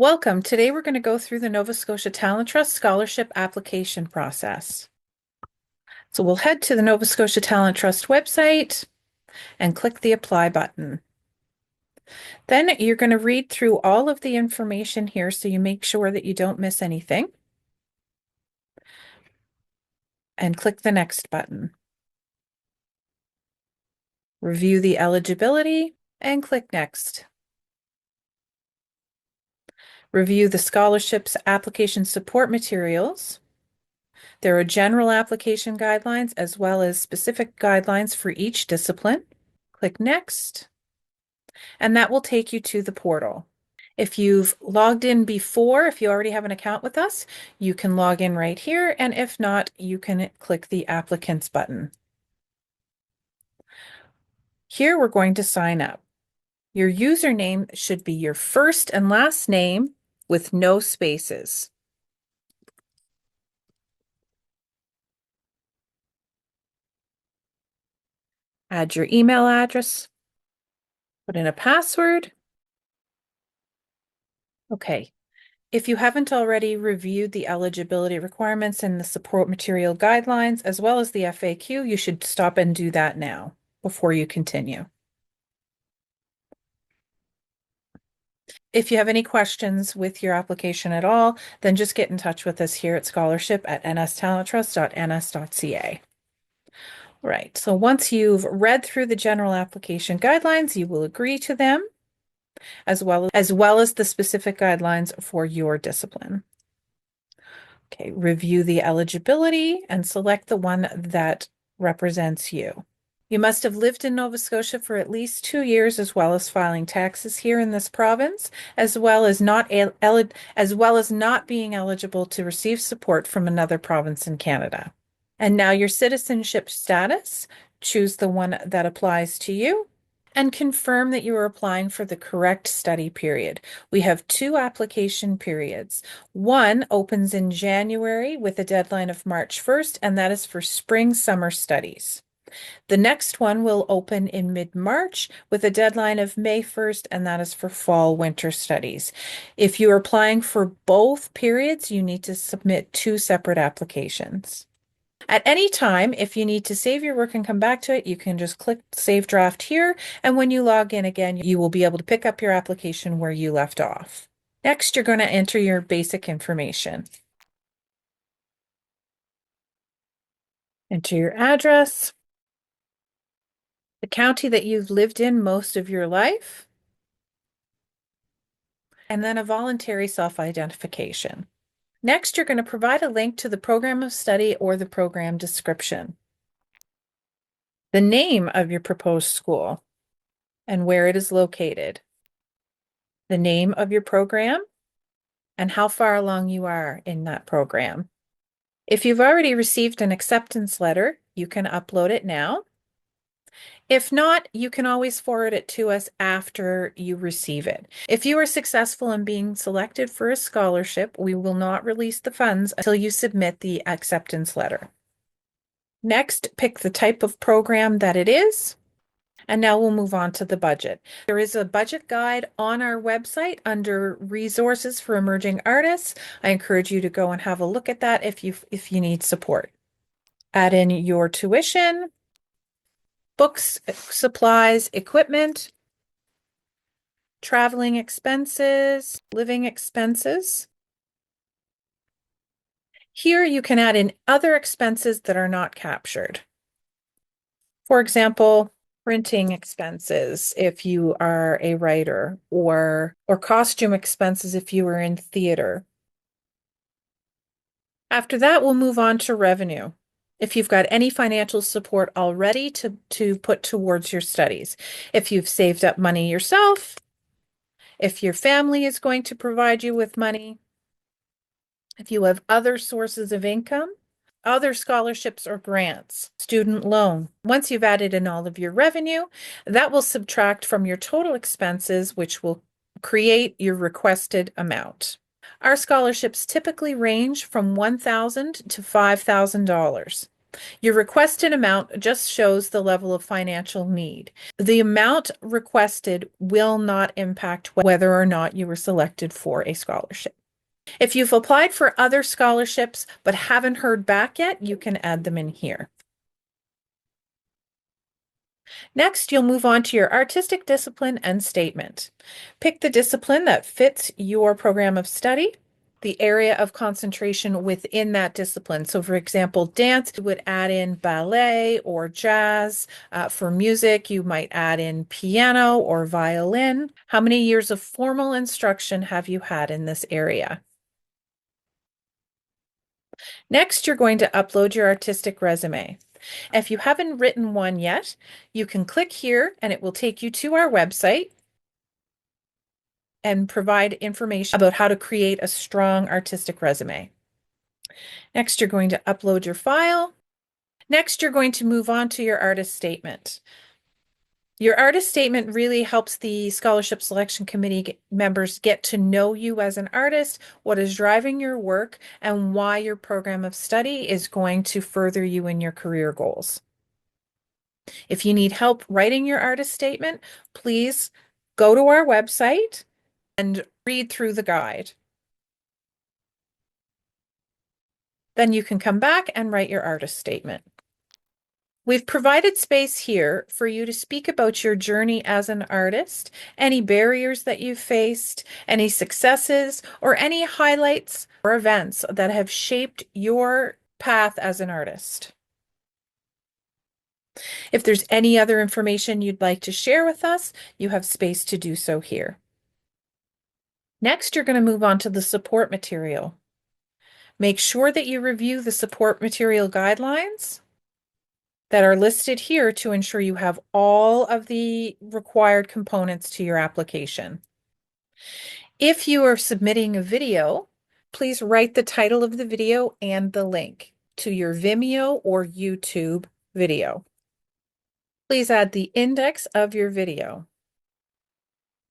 Welcome. Today we're going to go through the Nova Scotia Talent Trust scholarship application process. So we'll head to the Nova Scotia Talent Trust website and click the Apply button. Then you're going to read through all of the information here so you make sure that you don't miss anything. And click the Next button. Review the eligibility and click Next. Review the scholarship's application support materials. There are general application guidelines as well as specific guidelines for each discipline. Click Next, and that will take you to the portal. If you've logged in before, if you already have an account with us, you can log in right here, and if not, you can click the Applicants button. Here we're going to sign up. Your username should be your first and last name with no spaces. Add your email address, put in a password. Okay. If you haven't already reviewed the eligibility requirements and the support material guidelines, as well as the FAQ, you should stop and do that now before you continue. If you have any questions with your application at all, then just get in touch with us here at scholarship@nstalenttrust.ns.ca. Right, so once you've read through the general application guidelines, you will agree to them, as well as the specific guidelines for your discipline. Okay, review the eligibility and select the one that represents you. You must have lived in Nova Scotia for at least 2 years, as well as filing taxes here in this province, as well as not being eligible to receive support from another province in Canada. And now your citizenship status, choose the one that applies to you, and confirm that you are applying for the correct study period. We have 2 application periods. One opens in January with a deadline of March 1st, and that is for spring-summer studies. The next one will open in mid-March with a deadline of May 1st, and that is for fall-winter studies. If you are applying for both periods, you need to submit 2 separate applications. At any time, if you need to save your work and come back to it, you can just click Save Draft here, and when you log in again, you will be able to pick up your application where you left off. Next, you're going to enter your basic information. Enter your address, the county that you've lived in most of your life, and then a voluntary self-identification. Next, you're going to provide a link to the program of study or the program description, the name of your proposed school and where it is located, the name of your program, and how far along you are in that program. If you've already received an acceptance letter, you can upload it now. If not, you can always forward it to us after you receive it. If you are successful in being selected for a scholarship, we will not release the funds until you submit the acceptance letter. Next, pick the type of program that it is. And now we'll move on to the budget. There is a budget guide on our website under Resources for Emerging Artists. I encourage you to go and have a look at that if you need support. Add in your tuition, books, supplies, equipment, traveling expenses, living expenses. Here you can add in other expenses that are not captured. For example, printing expenses if you are a writer, or costume expenses if you are in theater. After that, we'll move on to revenue. If you've got any financial support already to put towards your studies. If you've saved up money yourself, if your family is going to provide you with money, if you have other sources of income, other scholarships or grants, student loan. Once you've added in all of your revenue, that will subtract from your total expenses, which will create your requested amount. Our scholarships typically range from $1,000 to $5,000. Your requested amount just shows the level of financial need. The amount requested will not impact whether or not you were selected for a scholarship. If you've applied for other scholarships but haven't heard back yet, you can add them in here. Next, you'll move on to your artistic discipline and statement. Pick the discipline that fits your program of study, the area of concentration within that discipline. So, for example, dance, you would add in ballet or jazz. For music, you might add in piano or violin. How many years of formal instruction have you had in this area? Next, you're going to upload your artistic resume. If you haven't written one yet, you can click here and it will take you to our website and provide information about how to create a strong artistic resume. Next, you're going to upload your file. Next, you're going to move on to your artist statement. Your artist statement really helps the Scholarship Selection Committee members get to know you as an artist, what is driving your work, and why your program of study is going to further you in your career goals. If you need help writing your artist statement, please go to our website and read through the guide. Then you can come back and write your artist statement. We've provided space here for you to speak about your journey as an artist, any barriers that you've faced, any successes, or any highlights or events that have shaped your path as an artist. If there's any other information you'd like to share with us, you have space to do so here. Next, you're going to move on to the support material. Make sure that you review the support material guidelines that are listed here to ensure you have all of the required components to your application. If you are submitting a video, please write the title of the video and the link to your Vimeo or YouTube video. Please add the index of your video.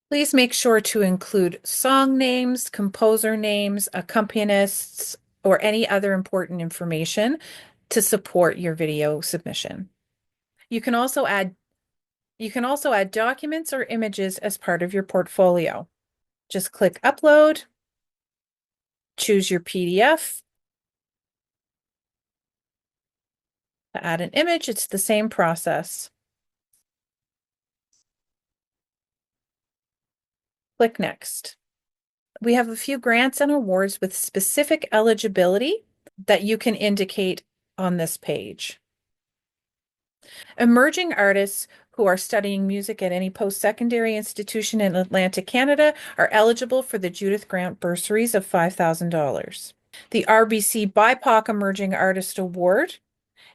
Please make sure to include song names, composer names, accompanists, or any other important information to support your video submission. You can also add documents or images as part of your portfolio. Just click Upload, choose your PDF. To add an image, it's the same process. Click Next. We have a few grants and awards with specific eligibility that you can indicate on this page. Emerging artists who are studying music at any post-secondary institution in Atlantic Canada are eligible for the Judith Grant bursaries of $5,000. The RBC BIPOC Emerging Artist Award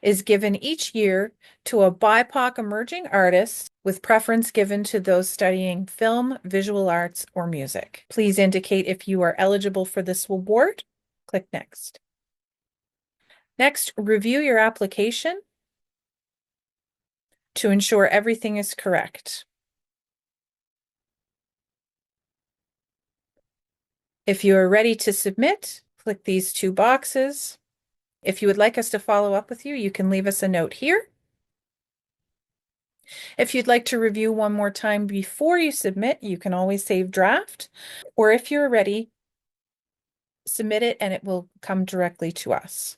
is given each year to a BIPOC emerging artist with preference given to those studying film, visual arts, or music. Please indicate if you are eligible for this award. Click Next. Next, review your application to ensure everything is correct. If you are ready to submit, click these two boxes. If you would like us to follow up with you, you can leave us a note here. If you'd like to review one more time before you submit, you can always save draft, or if you're ready, submit it and it will come directly to us.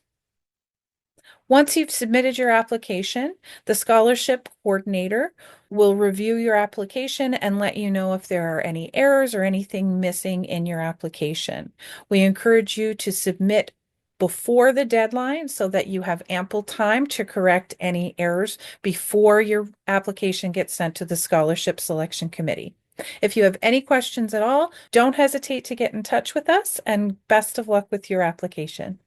Once you've submitted your application, the scholarship coordinator will review your application and let you know if there are any errors or anything missing in your application. We encourage you to submit before the deadline so that you have ample time to correct any errors before your application gets sent to the Scholarship Selection Committee. If you have any questions at all, don't hesitate to get in touch with us, and best of luck with your application.